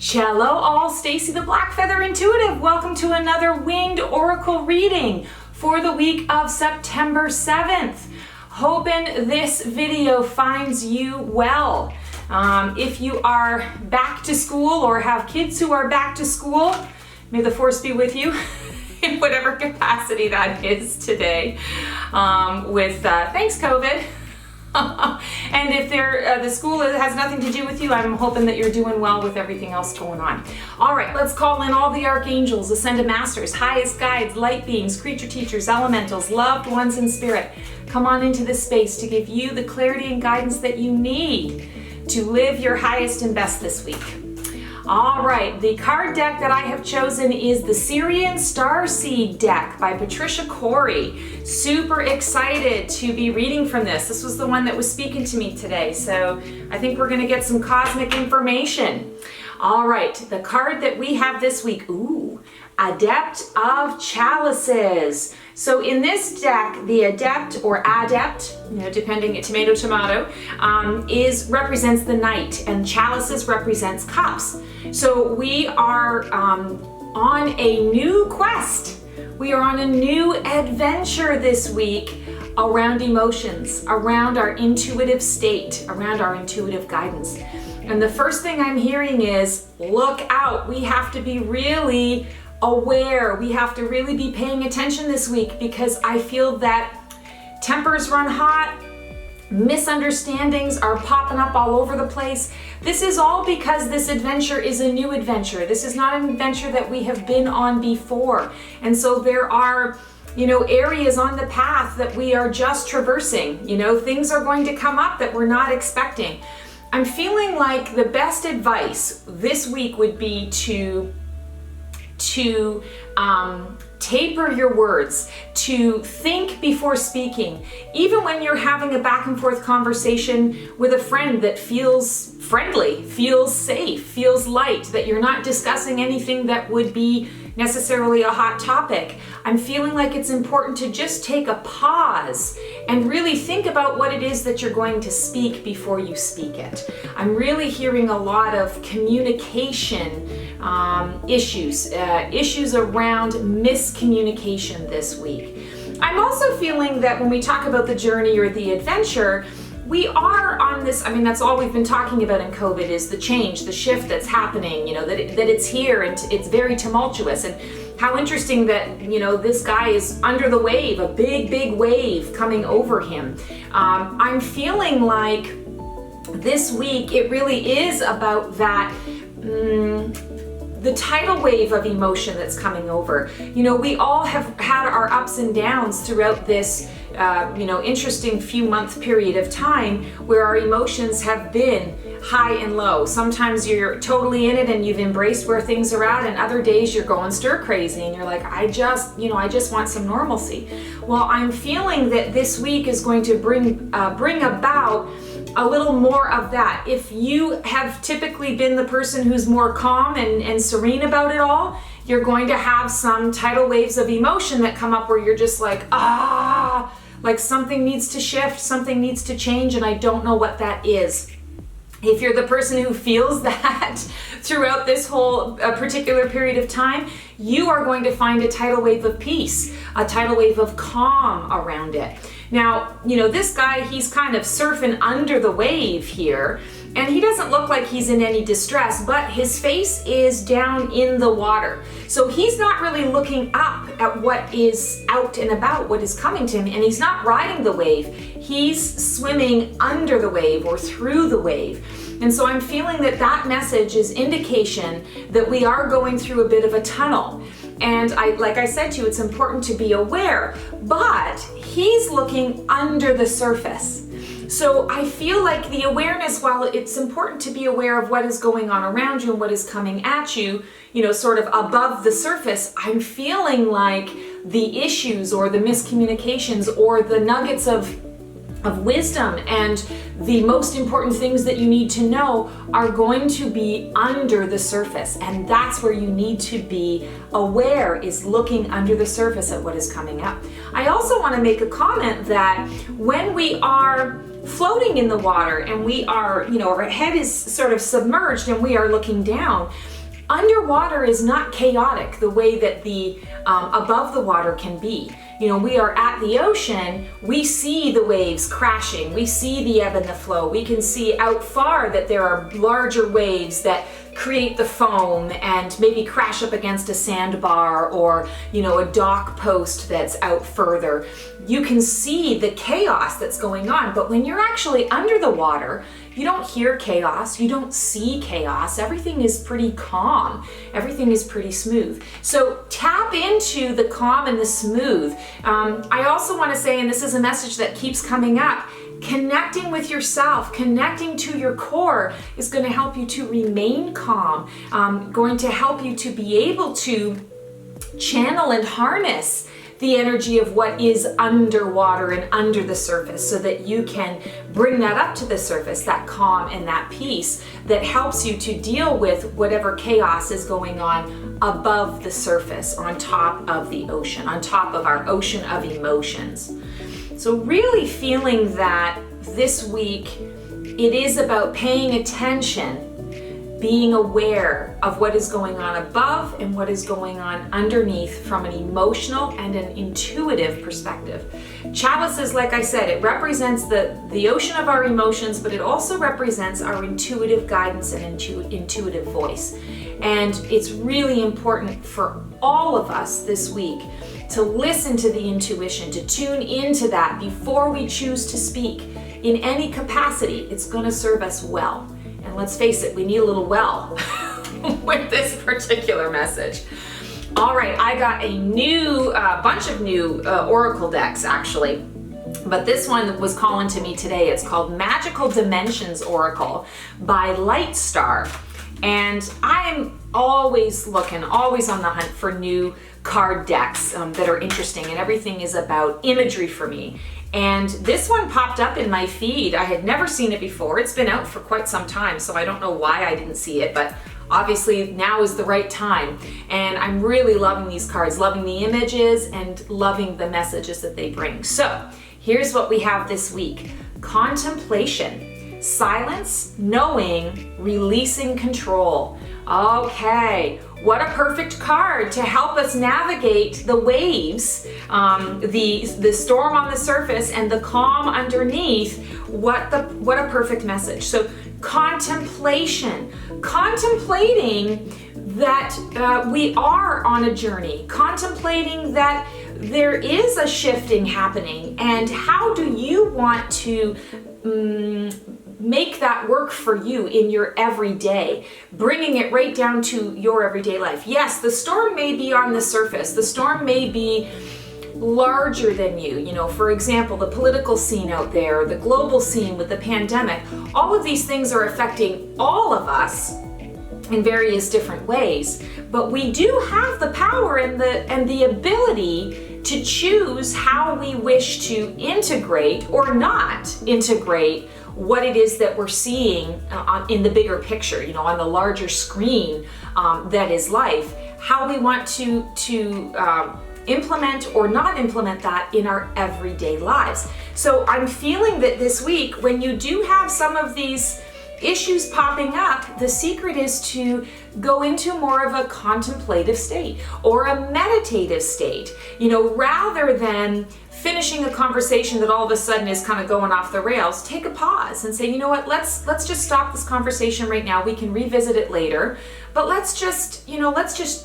Hello all, Stacy the Blackfeather Intuitive. Welcome to another winged oracle reading for the week of September 7th. Hoping this video finds you well. If you are back to school or have kids who are back to school, may the force be with you in whatever capacity that is today. Thanks COVID. And if the school has nothing to do with you, I'm hoping that you're doing well with everything else going on. All right, let's call in all the archangels, ascended masters, highest guides, light beings, creature teachers, elementals, loved ones in spirit. Come on into this space to give you the clarity and guidance that you need to live your highest and best this week. All right, the card deck that I have chosen is the Siran Starseed deck by Patricia, Cori. Super excited to be reading from this. This was the one that was speaking to me today, so I think we're gonna get some cosmic information. All right, the card that we have this week, Adept of Chalices. So in this deck, the adept or adept, depending tomato, represents the knight, and chalices represents cups. So we are on a new quest. We are on a new adventure this week around emotions, around our intuitive state, around our intuitive guidance. And the first thing I'm hearing is, look out. We have to be really aware. We have to really be paying attention this week, because I feel that tempers run hot, misunderstandings are popping up all over the place. This is all because this adventure is a new adventure. This is not an adventure that we have been on before. And so there are areas on the path that we are just traversing. Things are going to come up that we're not expecting. I'm feeling like the best advice this week would be to taper your words, to think before speaking. Even when you're having a back and forth conversation with a friend that feels friendly, feels safe, feels light, that you're not discussing anything that would be necessarily a hot topic, I'm feeling like it's important to just take a pause and really think about what it is that you're going to speak before you speak it. I'm really hearing a lot of communication issues around miscommunication this week. I'm also feeling that when we talk about the journey or the adventure, we are on this, that's all we've been talking about in COVID, is the change, the shift that's happening, that it's here, and it's very tumultuous. And how interesting that, this guy is under the wave, a big wave coming over him. I'm feeling like this week it really is about that, the tidal wave of emotion that's coming over. We all have had our ups and downs throughout this interesting few month period of time where our emotions have been high and low. Sometimes you're totally in it and you've embraced where things are at, and other days you're going stir crazy and you're like, I just want some normalcy. Well, I'm feeling that this week is going to bring about a little more of that. If you have typically been the person who's more calm and serene about it all, you're going to have some tidal waves of emotion that come up where you're just like, like something needs to shift, something needs to change, and I don't know what that is. If you're the person who feels that throughout this whole particular period of time, you are going to find a tidal wave of peace, a tidal wave of calm around it. Now, this guy, he's kind of surfing under the wave here, and he doesn't look like he's in any distress, but his face is down in the water. So he's not really looking up at what is out and about, what is coming to him, and he's not riding the wave. He's swimming under the wave or through the wave. And so I'm feeling that that message is indication that we are going through a bit of a tunnel. And like I said to you, it's important to be aware, but he's looking under the surface. So I feel like the awareness, while it's important to be aware of what is going on around you and what is coming at you, sort of above the surface, I'm feeling like the issues or the miscommunications or the nuggets of wisdom and the most important things that you need to know are going to be under the surface. And that's where you need to be aware, is looking under the surface at what is coming up. I also want to make a comment that when we are floating in the water and we are, our head is sort of submerged and we are looking down, underwater is not chaotic the way that the above the water can be. You know, we are at the ocean, we see the waves crashing, we see the ebb and the flow, we can see out far that there are larger waves that create the foam and maybe crash up against a sandbar or, you know, a dock post that's out further. You can see the chaos that's going on, but when you're actually under the water, you don't hear chaos, you don't see chaos. Everything is pretty calm. Everything is pretty smooth. So tap into the calm and the smooth. I also want to say, and this is a message that keeps coming up, connecting with yourself, connecting to your core is going to help you to remain calm, going to help you to be able to channel and harness the energy of what is underwater and under the surface so that you can bring that up to the surface, that calm and that peace that helps you to deal with whatever chaos is going on above the surface, on top of the ocean, on top of our ocean of emotions. So really feeling that this week it is about paying attention, being aware of what is going on above and what is going on underneath from an emotional and an intuitive perspective. Chalice is, like I said, it represents the ocean of our emotions, but it also represents our intuitive guidance and intuitive voice. And it's really important for all of us this week to listen to the intuition, to tune into that before we choose to speak in any capacity. It's going to serve us well. And let's face it, we need a little well with this particular message. All right, I got a new bunch of new oracle decks actually, but this one was calling to me today. It's called Magical Dimensions Oracle by Lightstar. And I'm always looking, always on the hunt for new card decks that are interesting, and everything is about imagery for me. And this one popped up in my feed. I had never seen it before. It's been out for quite some time, so I don't know why I didn't see it, but obviously now is the right time. And I'm really loving these cards, loving the images and loving the messages that they bring. So here's what we have this week. Contemplation, silence, knowing, releasing control. Okay, what a perfect card to help us navigate the waves, the storm on the surface and the calm underneath. What a perfect message. So contemplation, contemplating that we are on a journey, contemplating that there is a shifting happening, and how do you want to make that work for you in your everyday, bringing it right down to your everyday life. Yes, the storm may be on the surface. The storm may be larger than you. You know, for example, the political scene out there, the global scene with the pandemic, all of these things are affecting all of us in various different ways. But we do have the power and the ability to choose how we wish to integrate or not integrate what it is that we're seeing in the bigger picture, you know, on the larger screen that is life, how we want to implement or not implement that in our everyday lives. So I'm feeling that this week, when you do have some of these issues popping up, the secret is to go into more of a contemplative state or a meditative state, you know, rather than finishing a conversation that all of a sudden is kind of going off the rails. Take a pause and say, you know what, let's just stop this conversation right now. We can revisit it later, but let's just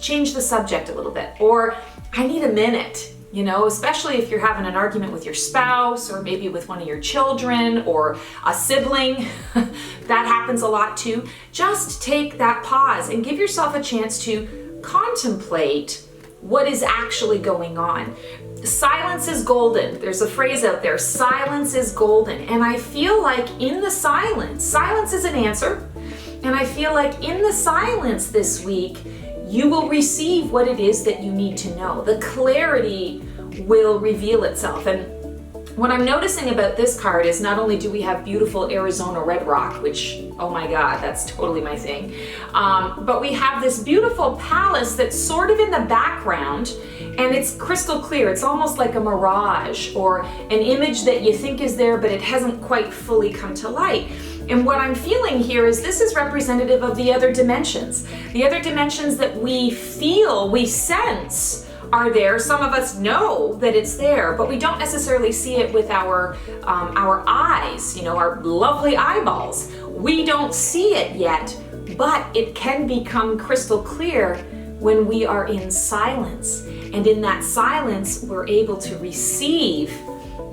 change the subject a little bit. Or I need a minute, you know, especially if you're having an argument with your spouse or maybe with one of your children or a sibling. That happens a lot too. Just take that pause and give yourself a chance to contemplate what is actually going on. Silence is golden. There's a phrase out there, silence is golden. And I feel like in the silence is an answer. And I feel like in the silence this week, you will receive what it is that you need to know. The clarity will reveal itself. And what I'm noticing about this card is not only do we have beautiful Arizona red rock, which, oh my God, that's totally my thing, but we have this beautiful palace that's sort of in the background, and it's crystal clear. It's almost like a mirage or an image that you think is there, but it hasn't quite fully come to light. And what I'm feeling here is this is representative of the other dimensions. The other dimensions that we feel, we sense are there. Some of us know that it's there, but we don't necessarily see it with our eyes, you know, our lovely eyeballs. We don't see it yet, but it can become crystal clear when we are in silence. And in that silence, we're able to receive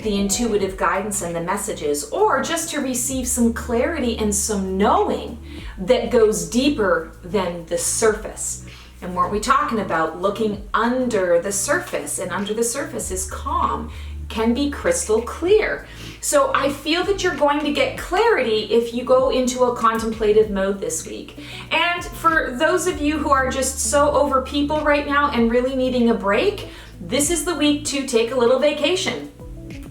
the intuitive guidance and the messages, or just to receive some clarity and some knowing that goes deeper than the surface. And what are we talking about? Looking under the surface, and under the surface is calm, can be crystal clear. So I feel that you're going to get clarity if you go into a contemplative mode this week. And for those of you who are just so over people right now and really needing a break, this is the week to take a little vacation.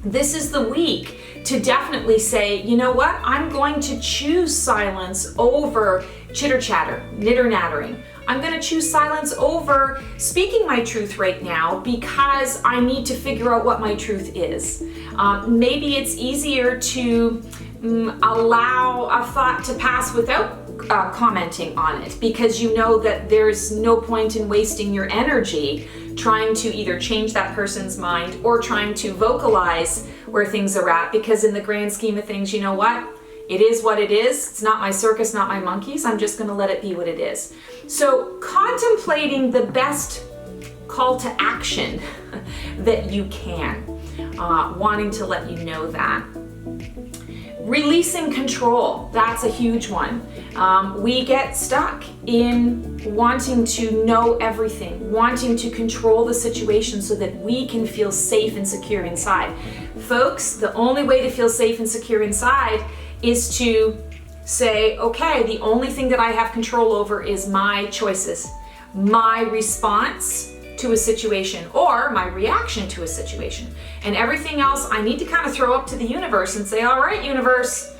This is the week to definitely say, you know what, I'm going to choose silence over chitter chatter, nitter nattering. I'm going to choose silence over speaking my truth right now because I need to figure out what my truth is. Maybe it's easier to allow a thought to pass without commenting on it, because you know that there's no point in wasting your energy trying to either change that person's mind or trying to vocalize where things are at, because in the grand scheme of things, you know what? It is what it is. It's not my circus, not my monkeys. I'm just going to let it be what it is. So contemplating the best call to action that you can, wanting to let you know that. Releasing control, that's a huge one. We get stuck in wanting to know everything, wanting to control the situation so that we can feel safe and secure inside. Folks, the only way to feel safe and secure inside is to say, okay, the only thing that I have control over is my choices, my response to a situation, or my reaction to a situation. And everything else I need to kind of throw up to the universe and say, all right, universe,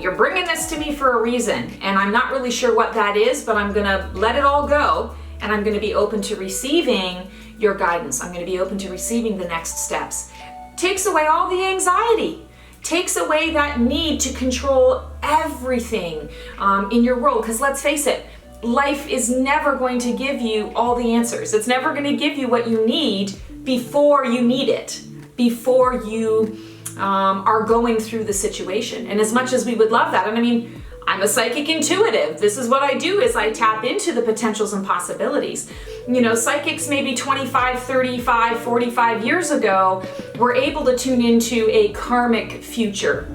you're bringing this to me for a reason, and I'm not really sure what that is, but I'm gonna let it all go, and I'm gonna be open to receiving your guidance. I'm gonna be open to receiving the next steps. Takes away all the anxiety. Takes away that need to control everything in your world. Because let's face it, life is never going to give you all the answers. It's never going to give you what you need before you need it, before you are going through the situation. And as much as we would love that, and I mean, I'm a psychic intuitive. This is what I do, is I tap into the potentials and possibilities. You know, psychics maybe 25, 35, 45 years ago were able to tune into a karmic future,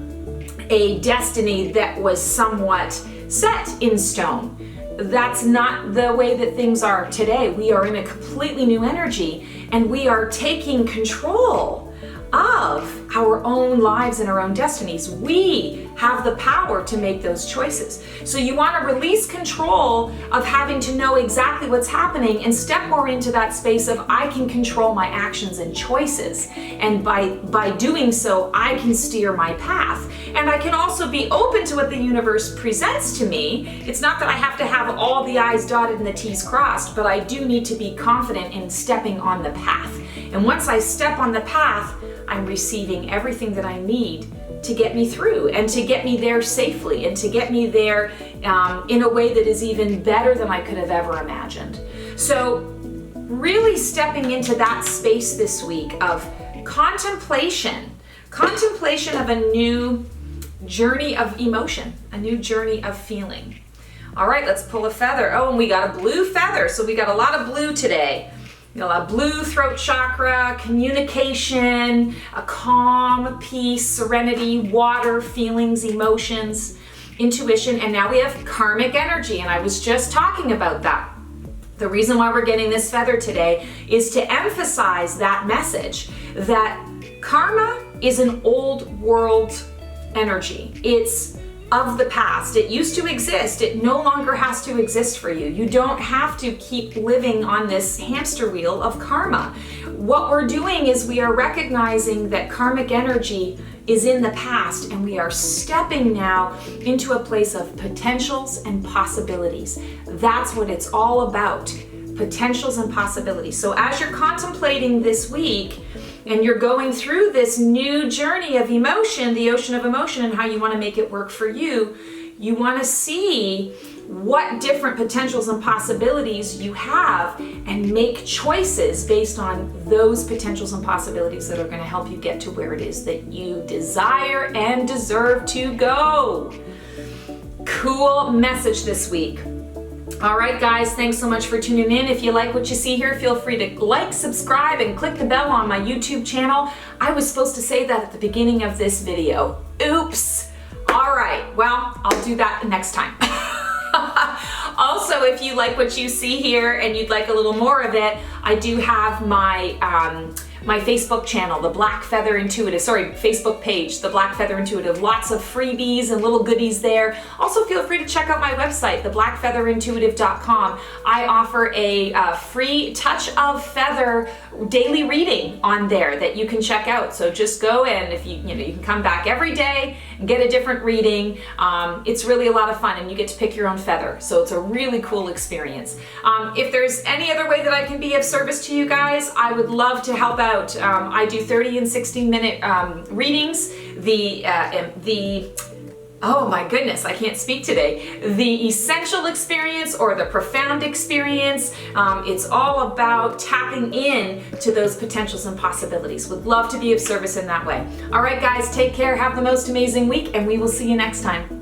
a destiny that was somewhat set in stone. That's not the way that things are today. We are in a completely new energy, and we are taking control of our own lives and our own destinies. We have the power to make those choices. So you want to release control of having to know exactly what's happening and step more into that space of I can control my actions and choices. And by doing so, I can steer my path. And I can also be open to what the universe presents to me. It's not that I have to have all the I's dotted and the T's crossed, but I do need to be confident in stepping on the path. And once I step on the path, I'm receiving everything that I need to get me through and to get me there safely and to get me there in a way that is even better than I could have ever imagined. So really stepping into that space this week of contemplation of a new journey of emotion, a new journey of feeling. All right, let's pull a feather. Oh, and we got a blue feather. So we got a lot of blue today. You know, a blue throat chakra, communication, a calm, peace, serenity, water, feelings, emotions, intuition, and now we have karmic energy, and I was just talking about that. The reason why we're getting this feather today is to emphasize that message that karma is an old world energy. It's of the past. It used to exist. It no longer has to exist for you. You don't have to keep living on this hamster wheel of karma. What we're doing is we are recognizing that karmic energy is in the past, and we are stepping now into a place of potentials and possibilities. That's what it's all about, potentials and possibilities. So as you're contemplating this week, and you're going through this new journey of emotion, the ocean of emotion, and how you want to make it work for you, you want to see what different potentials and possibilities you have and make choices based on those potentials and possibilities that are going to help you get to where it is that you desire and deserve to go. Cool message this week. All right, guys, thanks so much for tuning in. If you like what you see here, feel free to like, subscribe, and click the bell on my YouTube channel. I was supposed to say that at the beginning of this video. Oops. All right, well, I'll do that next time. Also, if you like what you see here and you'd like a little more of it, I do have my my Facebook channel, the Black Feather Intuitive, Facebook page, the Black Feather Intuitive. Lots of freebies and little goodies there. Also, feel free to check out my website, theblackfeatherintuitive.com. I offer a free Touch of Feather daily reading on there that you can check out. So just go in. If you can come back every day and get a different reading. It's really a lot of fun, and you get to pick your own feather. So it's a really cool experience. If there's any other way that I can be of service to you guys, I would love to help out. I do 30 and 60-minute readings. Oh my goodness, I can't speak today. The essential experience or the profound experience, it's all about tapping in to those potentials and possibilities. Would love to be of service in that way. All right, guys, take care. Have the most amazing week, and we will see you next time.